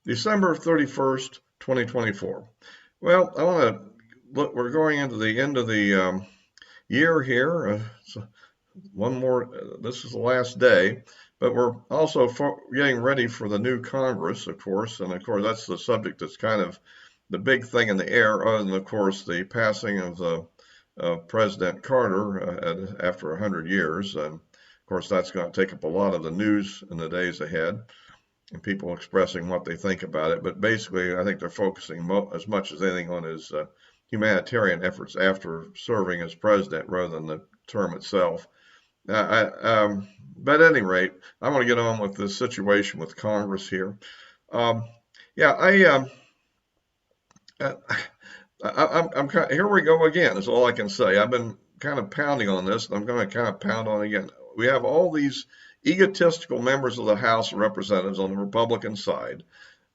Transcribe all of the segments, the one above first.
December 31st, 2024. Well, I want to look, we're going into the end of the year here. So one more, this is the last day, but we're also getting ready for the new Congress, of course. And of course, that's the subject that's kind of the big thing in the air, other than, of course, the passing of President Carter after 100 years. And of course, that's going to take up a lot of the news in the days ahead and people expressing what they think about it. But basically, I think they're focusing as much as anything on his humanitarian efforts after serving as president rather than the term itself. But at any rate, I want to get on with this situation with Congress here. Um, yeah, uh, I'm kind of, here we go again, is all I can say. I've been kind of pounding on this, and I'm going to kind of pound on it again. We have all these egotistical members of the House of Representatives on the Republican side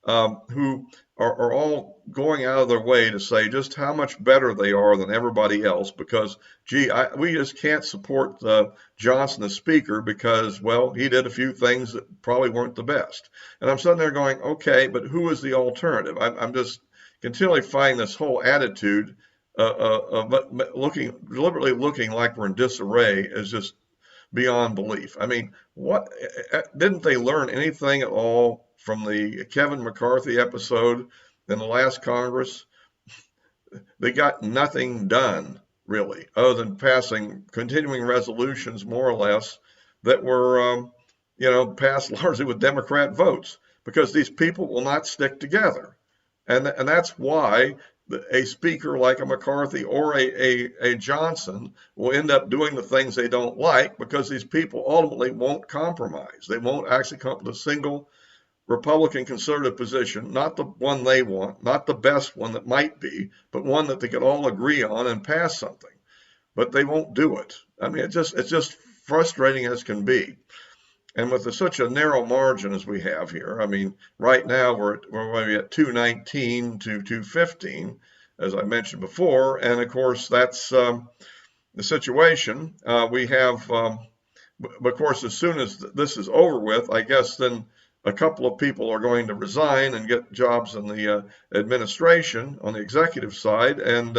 who are all going out of their way to say just how much better they are than everybody else because, gee, we just can't support Johnson as Speaker because, well, he did a few things that probably weren't the best. And I'm sitting there going, okay, but who is the alternative? I'm just continually finding this whole attitude of deliberately looking like we're in disarray is just beyond belief. I mean, what didn't they learn anything at all from the Kevin McCarthy episode in the last Congress? They got nothing done really, other than passing continuing resolutions, more or less, that were, passed largely with Democrat votes because these people will not stick together, and that's why a speaker like a McCarthy or a Johnson will end up doing the things they don't like because these people ultimately won't compromise. They won't actually come up with a single Republican conservative position, not the one they want, not the best one that might be, but one that they could all agree on and pass something. But they won't do it. I mean, it's just frustrating as can be. And with such a narrow margin as we have here, I mean, right now we're maybe at 219 to 215, as I mentioned before. And of course, that's the situation. We have, of course, as soon as this is over with, I guess then a couple of people are going to resign and get jobs in the administration on the executive side, and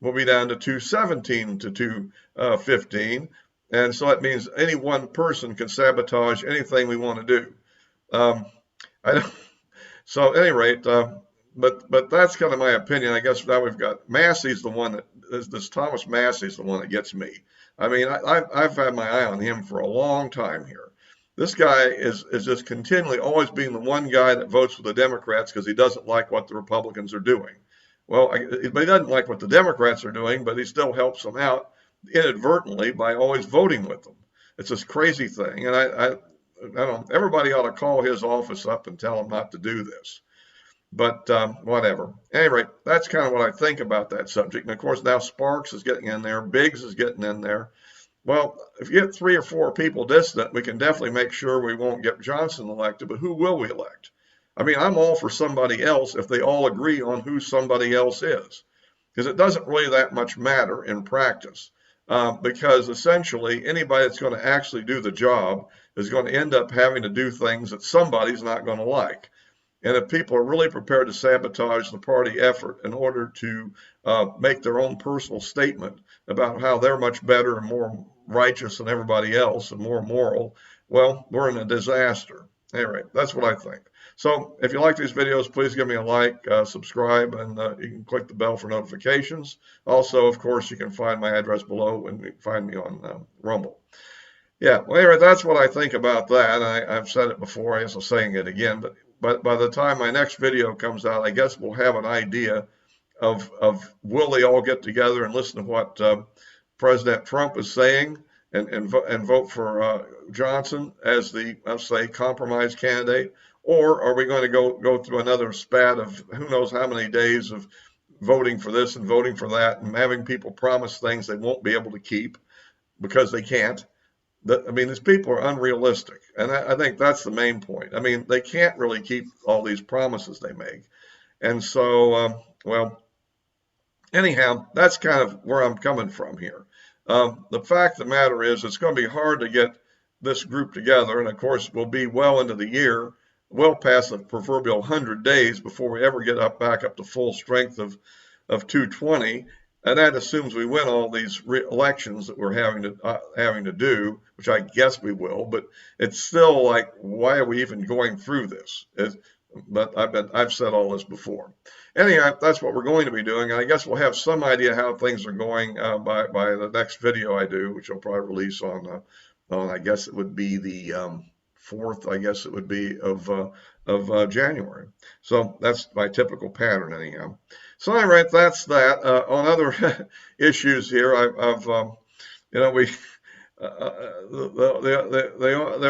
we'll be down to 217 to 215. And so that means any one person can sabotage anything we want to do. Um, I don't, so at any rate, but that's kind of my opinion. I guess now we've got Massey's the one that this Thomas Massey's the one that gets me. I mean, I've had my eye on him for a long time here. This guy is just continually always being the one guy that votes for the Democrats because he doesn't like what the Republicans are doing. Well, he doesn't like what the Democrats are doing, but he still helps them out inadvertently by always voting with them. It's this crazy thing, and I don't. Everybody ought to call his office up and tell him not to do this. But whatever. Anyway, that's kind of what I think about that subject. And of course, now Sparks is getting in there, Biggs is getting in there. Well, if you get 3 or 4 people dissident, we can definitely make sure we won't get Johnson elected, but who will we elect? I mean, I'm all for somebody else if they all agree on who somebody else is, because it doesn't really that much matter in practice, because essentially anybody that's going to actually do the job is going to end up having to do things that somebody's not going to like. And if people are really prepared to sabotage the party effort in order to make their own personal statement about how they're much better and more righteous than everybody else and more moral, well, we're in a disaster. Anyway, that's what I think. So if you like these videos, please give me a like, subscribe, and you can click the bell for notifications. Also, of course, you can find my address below and you can find me on Rumble. Yeah, well, anyway, that's what I think about that. I've said it before. I guess I'm saying it again. But by the time my next video comes out, I guess we'll have an idea of will they all get together and listen to what President Trump is saying and vote for Johnson as the, let's say, compromise candidate, or are we going to go through another spat of who knows how many days of voting for this and voting for that and having people promise things they won't be able to keep because they can't. I mean, these people are unrealistic, and I think that's the main point. I mean, they can't really keep all these promises they make, and so, well, anyhow, that's kind of where I'm coming from here. The fact of the matter is, it's going to be hard to get this group together, and of course, we'll be well into the year well past the proverbial 100 days before we ever get back up to full strength of 220. And that assumes we win all these elections that we're having to do, which I guess we will. But it's still like, why are we even going through this? But I've said all this before. Anyway, that's what we're going to be doing, and I guess we'll have some idea how things are going by the next video I do, which I'll probably release on I guess it would be the 4th, I guess it would be of January. So that's my typical pattern anyhow. So anyway, that's that. On other issues here, I've you know, we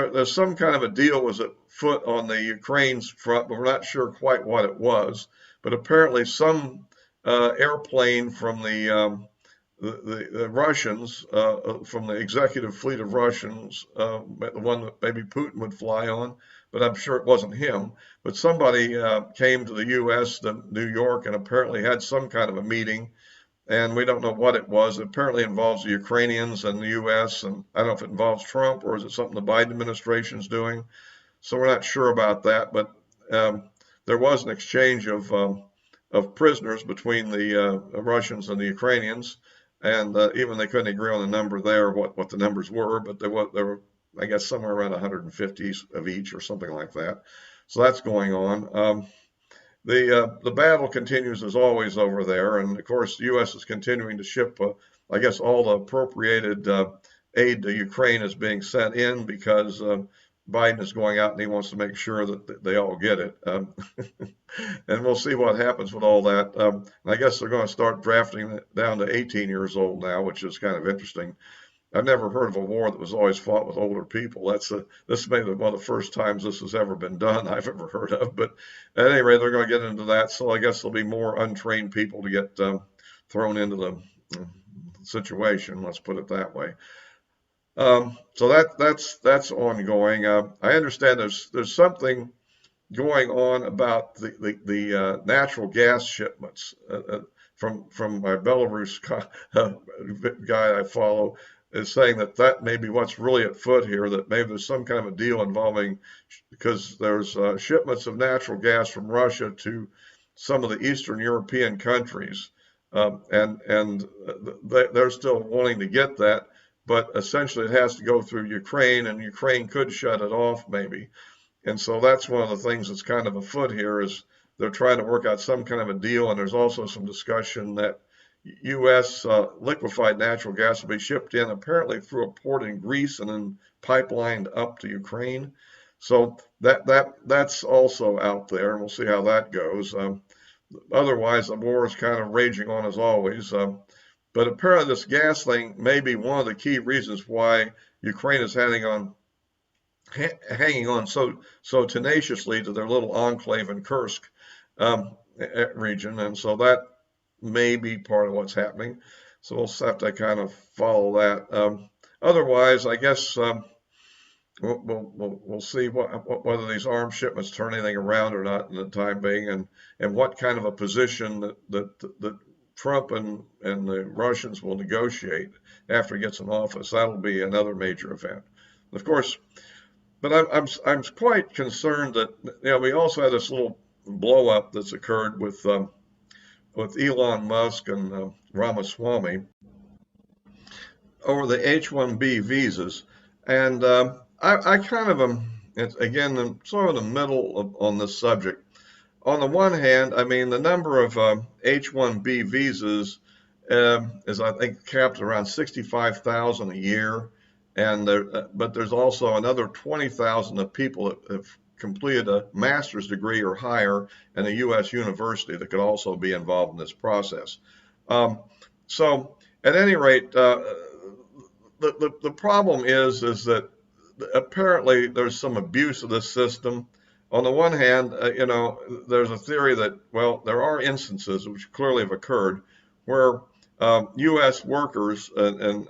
there's some kind of a deal was afoot on the Ukraine's front, but we're not sure quite what it was. But apparently, some airplane from the Russians, from the executive fleet of Russians, the one that maybe Putin would fly on, but I'm sure it wasn't him. But somebody came to the U.S., to New York, and apparently had some kind of a meeting. And we don't know what it was. It apparently involves the Ukrainians and the U.S., and I don't know if it involves Trump or is it something the Biden administration is doing. So we're not sure about that. But there was an exchange of prisoners between the Russians and the Ukrainians, and even they couldn't agree on the number there, what the numbers were, but there were, I guess, somewhere around 150 of each or something like that. So that's going on. The battle continues as always over there, and of course the U.S. is continuing to ship, I guess, all the appropriated aid to Ukraine is being sent in because Biden is going out and he wants to make sure that they all get it. And we'll see what happens with all that. I guess they're going to start drafting it down to 18 years old now, which is kind of interesting. I've never heard of a war that was always fought with older people. This may be one of the first times this has ever been done I've ever heard of. But at any rate, they're going to get into that. So I guess there'll be more untrained people to get thrown into the situation. Let's put it that way. So that's ongoing. I understand there's something going on about the natural gas shipments from my Belarus guy I follow. Is saying that may be what's really at foot here, that maybe there's some kind of a deal involving, because there's shipments of natural gas from Russia to some of the Eastern European countries, and they're still wanting to get that, but essentially it has to go through Ukraine, and Ukraine could shut it off maybe. And so that's one of the things that's kind of afoot here, is they're trying to work out some kind of a deal, and there's also some discussion that U.S. Liquefied natural gas will be shipped in apparently through a port in Greece and then pipelined up to Ukraine. So that's also out there, and we'll see how that goes. Otherwise, the war is kind of raging on as always. But apparently, this gas thing may be one of the key reasons why Ukraine is hanging on so tenaciously to their little enclave in Kursk region, and so that may be part of what's happening. So we'll have to kind of follow that. Otherwise, I guess we'll see whether these arms shipments turn anything around or not in the time being, and what kind of a position that Trump and the Russians will negotiate after he gets in office. That'll be another major event. Of course, but I'm quite concerned that we also had this little blow up that's occurred with Elon Musk and Ramaswamy over the H-1B visas, and I kind of am, again, I'm sort of in the middle on this subject. On the one hand, I mean, the number of H-1B visas is, I think, capped around 65,000 a year, and but there's also another 20,000 of people that have completed a master's degree or higher in a U.S. university that could also be involved in this process. So at any rate, the problem is that apparently there's some abuse of this system. On the one hand, there's a theory that, well, there are instances which clearly have occurred where U.S. workers and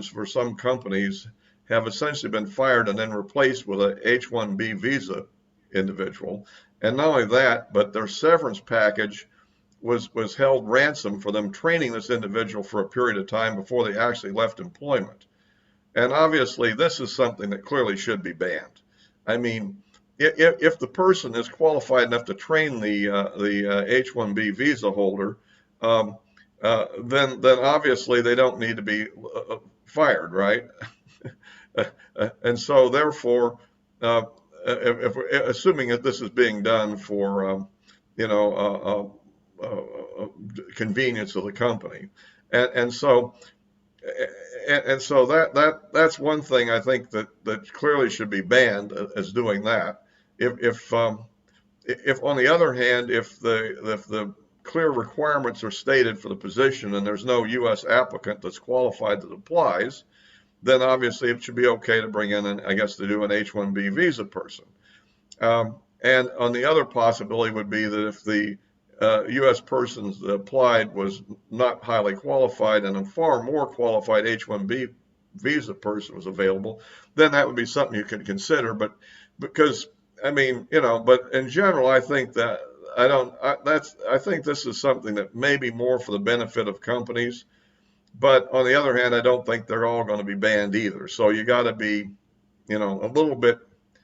for some companies have essentially been fired and then replaced with a H-1B visa individual. And not only that, but their severance package was held ransom for them training this individual for a period of time before they actually left employment. And obviously, this is something that clearly should be banned. I mean, if the person is qualified enough to train the H-1B visa holder, um, then obviously they don't need to be fired, right? And so therefore, uh, if assuming that this is being done for you know convenience of the company, and so so that's one thing I think that clearly should be banned as doing that. If on the other hand, if the clear requirements are stated for the position and there's no U.S. applicant that's qualified that applies, then obviously it should be okay to bring in, I guess, to do an H-1B visa person. And on the other possibility would be that if the U.S. person that applied was not highly qualified and a far more qualified H-1B visa person was available, then that would be something you could consider. But because, I mean, but in general, I think that I think this is something that may be more for the benefit of companies. But on the other hand, I don't think they're all going to be banned either. So you got to be, a little bit,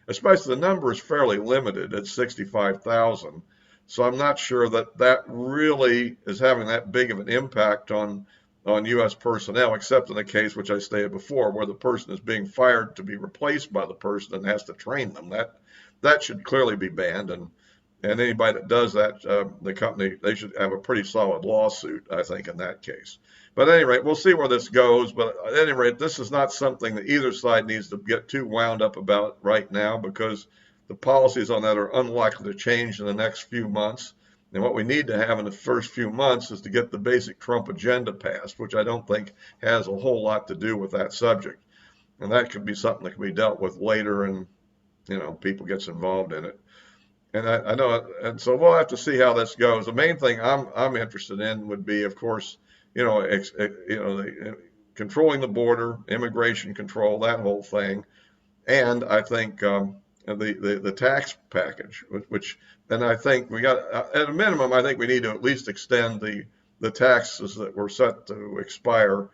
especially the number is fairly limited at 65,000. So I'm not sure that really is having that big of an impact on U.S. personnel, except in the case which I stated before, where the person is being fired to be replaced by the person and has to train them. That should clearly be banned, and anybody that does that, the company, they should have a pretty solid lawsuit, I think, in that case. But at any rate, we'll see where this goes. But at any rate, this is not something that either side needs to get too wound up about right now, because the policies on that are unlikely to change in the next few months. And what we need to have in the first few months is to get the basic Trump agenda passed, which I don't think has a whole lot to do with that subject. And that could be something that can be dealt with later, and people gets involved in it. And I know, and so we'll have to see how this goes. The main thing I'm interested in would be, of course, controlling the border, immigration control, that whole thing, and I think the tax package, and I think we got, at a minimum, I think we need to at least extend the taxes that were set to expire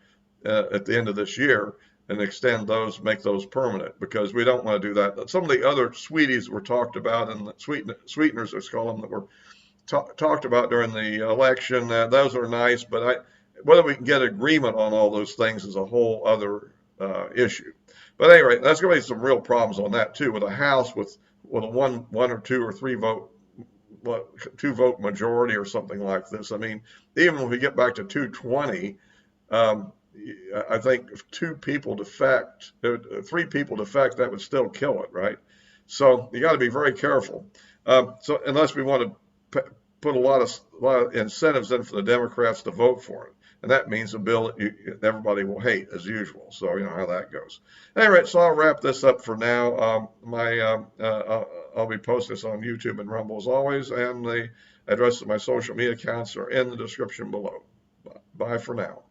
at the end of this year, and extend those, make those permanent, because we don't want to do that. Some of the other sweeties were talked about, and sweeteners, let's call them, that were talked about during the election, those are nice, but whether we can get agreement on all those things is a whole other issue. But anyway, that's going to be some real problems on that too, with a House with a one or two or three vote, 2-vote majority or something like this. I mean, even if we get back to 220, I think if 2 people defect, 3 people defect, that would still kill it, right? So you got to be very careful. So unless we want to put a lot of incentives in for the Democrats to vote for it, and that means a bill that everybody will hate as usual. So you know how that goes. Anyway, so I'll wrap this up for now. I'll be posting this on YouTube and Rumble as always, and the address of my social media accounts are in the description below. Bye for now.